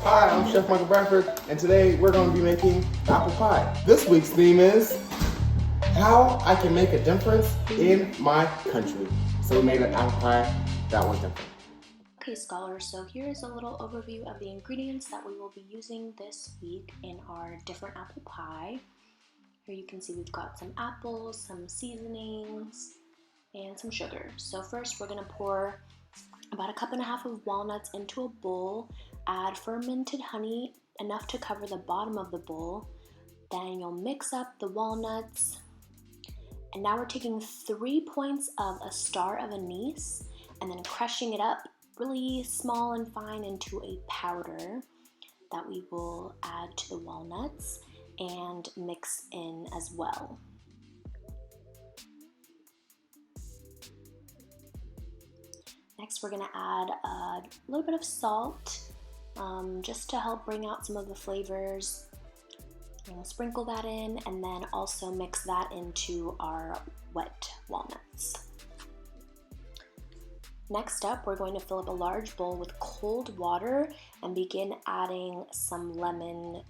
Hi, I'm Chef Michael Bradford, and today we're going to be making apple pie. This week's theme is how I can make a difference in my country. So we made an apple pie that was different. Okay, scholars, so here's a little overview of the ingredients that we will be using this week in our different apple pie. Here you can see we've got some apples, some seasonings, and some sugar. So first we're going to pour about 1.5 cups of walnuts into a bowl, add fermented honey, enough to cover the bottom of the bowl. Then you'll mix up the walnuts. And now we're taking 3 points of a star of anise and then crushing it up really small and fine into a powder that we will add to the walnuts and mix in as well. Next, we're going to add a little bit of salt just to help bring out some of the flavors. We'll sprinkle that in and then also mix that into our wet walnuts. Next up, we're going to fill up a large bowl with cold water and begin adding some lemon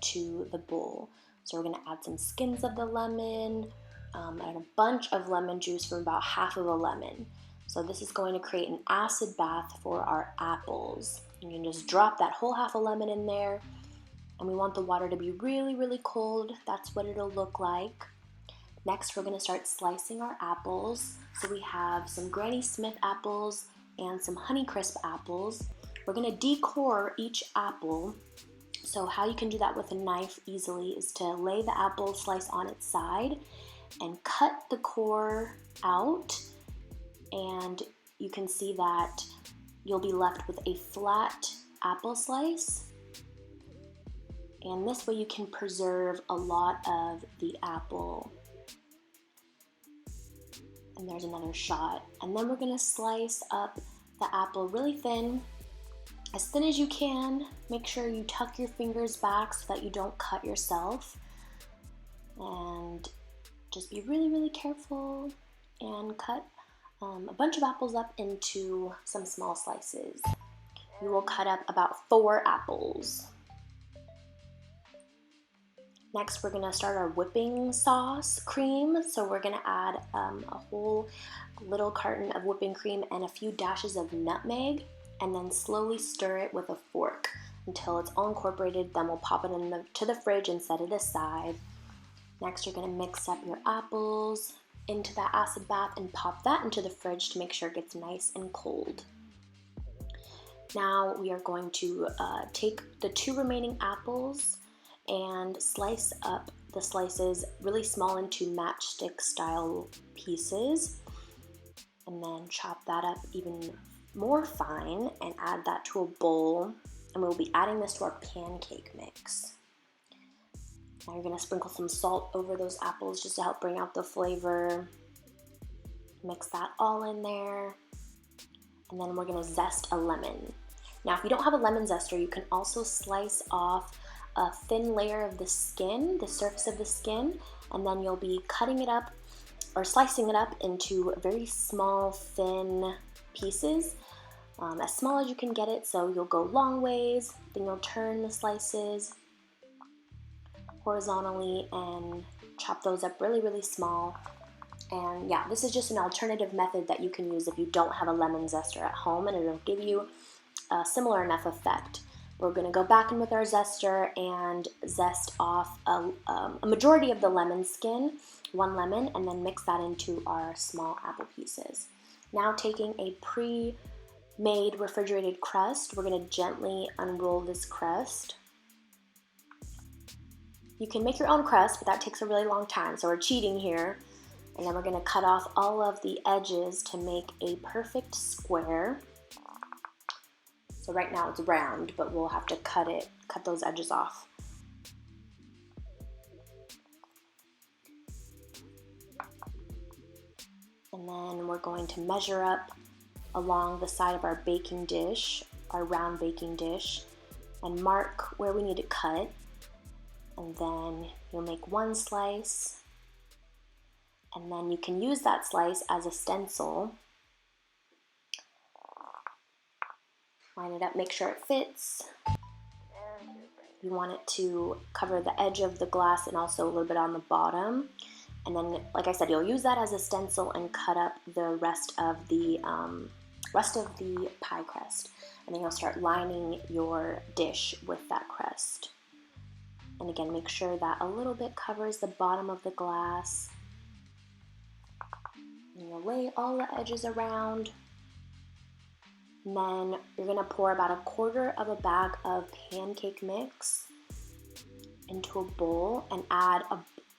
to the bowl. So we're going to add some skins of the lemon and a bunch of lemon juice from about half of a lemon. So this is going to create an acid bath for our apples. You can just drop that whole half a lemon in there, and we want the water to be really, really cold. That's what it'll look like. Next, we're going to start slicing our apples. So we have some Granny Smith apples and some Honeycrisp apples. We're going to decore each apple. So how you can do that with a knife easily is to lay the apple slice on its side and cut the core out. And you can see that you'll be left with a flat apple slice. And this way you can preserve a lot of the apple. And there's another shot. And then we're gonna slice up the apple really thin as you can. Make sure you tuck your fingers back so that you don't cut yourself. And just be really, really careful and cut a bunch of apples up into some small slices. We will cut up about 4 apples. Next, we're going to start our whipping sauce cream. So we're going to add a whole little carton of whipping cream and a few dashes of nutmeg, and then slowly stir it with a fork until it's all incorporated. Then we'll pop it to the fridge and set it aside. Next, you're going to mix up your apples into that acid bath and pop that into the fridge to make sure it gets nice and cold. Now we are going to take the 2 remaining apples and slice up the slices really small into matchstick style pieces, and then chop that up even more fine and add that to a bowl, and we'll be adding this to our pancake mix. Now you're going to sprinkle some salt over those apples just to help bring out the flavor. Mix that all in there. And then we're going to zest a lemon. Now if you don't have a lemon zester, you can also slice off a thin layer of the skin, the surface of the skin, and then you'll be cutting it up or slicing it up into very small, thin pieces, as small as you can get it. So you'll go long ways, then you'll turn the slices horizontally and chop those up really, really small. And yeah, this is just an alternative method that you can use if you don't have a lemon zester at home, and it'll give you a similar enough effect. We're going to go back in with our zester and zest off a majority of the lemon skin, 1 lemon, and then mix that into our small apple pieces. Now taking a pre-made refrigerated crust, we're going to gently unroll this crust. You can make your own crust, but that takes a really long time, so we're cheating here. And then we're going to cut off all of the edges to make a perfect square. So right now it's round, but we'll have to cut those edges off. And then we're going to measure up along the side of our baking dish, our round baking dish, and mark where we need to cut. And then you'll make 1 slice, and then you can use that slice as a stencil. Line it up, make sure it fits, You want it to cover the edge of the glass and also a little bit on the bottom. And then, like I said, you'll use that as a stencil and cut up the rest of the pie crust. And then you'll start lining your dish with that crust. And again, make sure that a little bit covers the bottom of the glass. And you'll lay all the edges around. And then you're gonna pour about 1/4 of a bag of pancake mix into a bowl and add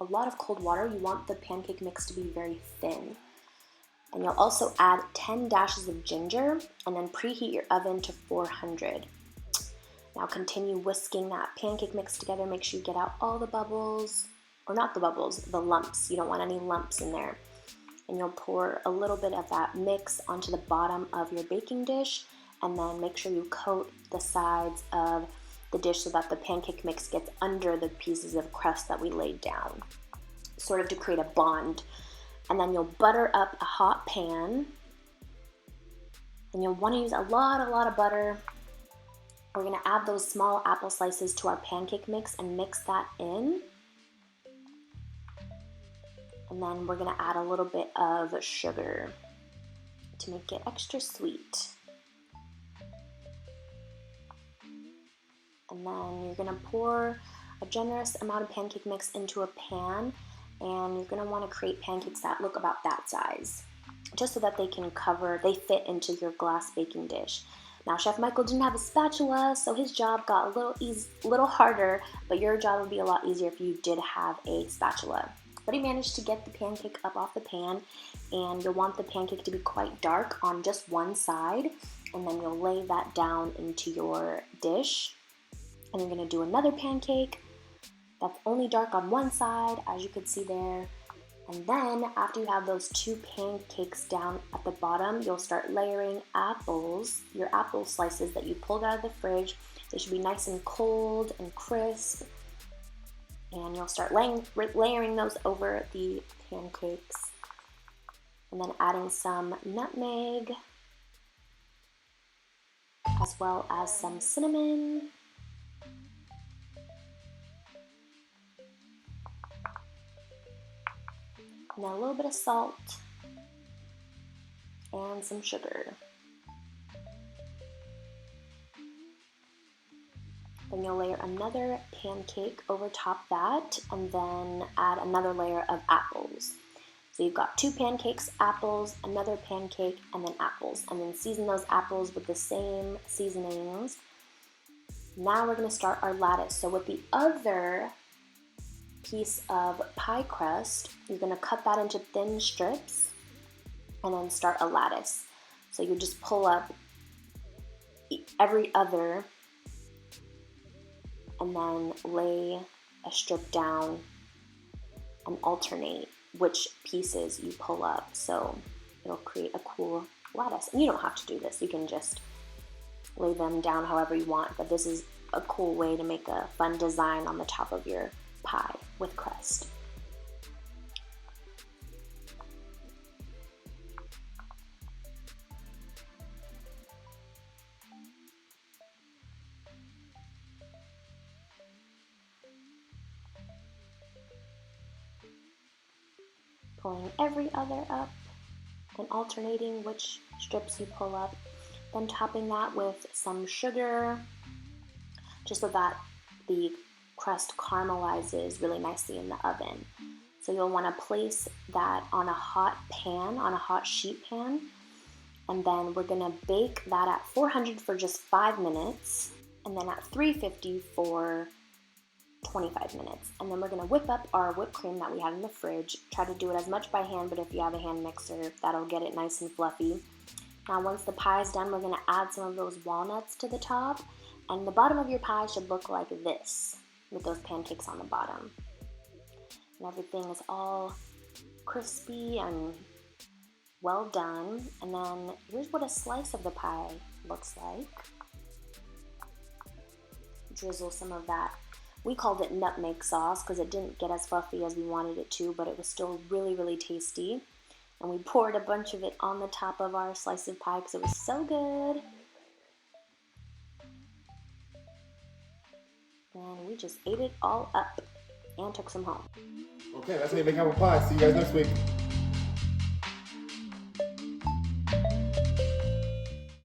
a lot of cold water. You want the pancake mix to be very thin. And you'll also add 10 dashes of ginger and then preheat your oven to 400. Now continue whisking that pancake mix together. Make sure you get out all the bubbles, or not the bubbles, the lumps. You don't want any lumps in there. And you'll pour a little bit of that mix onto the bottom of your baking dish, and then make sure you coat the sides of the dish so that the pancake mix gets under the pieces of crust that we laid down, sort of to create a bond. And then you'll butter up a hot pan, and you'll want to use a lot of butter. We're going to add those small apple slices to our pancake mix and mix that in. And then we're going to add a little bit of sugar to make it extra sweet. And then you're going to pour a generous amount of pancake mix into a pan, and you're going to want to create pancakes that look about that size, just so that they fit into your glass baking dish. Now, Chef Michael didn't have a spatula, so his job got a little harder, but your job would be a lot easier if you did have a spatula. But he managed to get the pancake up off the pan, and you'll want the pancake to be quite dark on just one side, and then you'll lay that down into your dish. And you're gonna do another pancake that's only dark on one side, as you can see there. And then after you have those 2 pancakes down at the bottom, you'll start layering apples, your apple slices that you pulled out of the fridge. They should be nice and cold and crisp. And you'll start layering those over the pancakes. And then adding some nutmeg, as well as some cinnamon. And then a little bit of salt and some sugar. Then you'll layer another pancake over top that, and then add another layer of apples. So you've got 2 pancakes, apples, another pancake, and then apples. And then season those apples with the same seasonings. Now we're going to start our lattice. So with the other piece of pie crust, you're going to cut that into thin strips and then start a lattice. So you just pull up every other and then lay a strip down and alternate which pieces you pull up, so it'll create a cool lattice. And you don't have to do this, you can just lay them down however you want, but this is a cool way to make a fun design on the top of your pie with crust. Pulling every other up and alternating which strips you pull up, then topping that with some sugar, just so that the crust caramelizes really nicely in the oven. So you'll want to place that on a hot pan, on a hot sheet pan, and then we're going to bake that at 400 for just 5 minutes, and then at 350 for 25 minutes. And then we're going to whip up our whipped cream that we had in the fridge. Try to do it as much by hand, but if you have a hand mixer, that'll get it nice and fluffy. Now once the pie is done, we're going to add some of those walnuts to the top, and the bottom of your pie should look like this, with those pancakes on the bottom. And everything is all crispy and well done. And then here's what a slice of the pie looks like. Drizzle some of that. We called it nutmeg sauce because it didn't get as fluffy as we wanted it to, but it was still really, really tasty. And we poured a bunch of it on the top of our slice of pie because it was so good. and we just ate it all up and took some home. Okay, that's how you make apple pie. See you guys next week.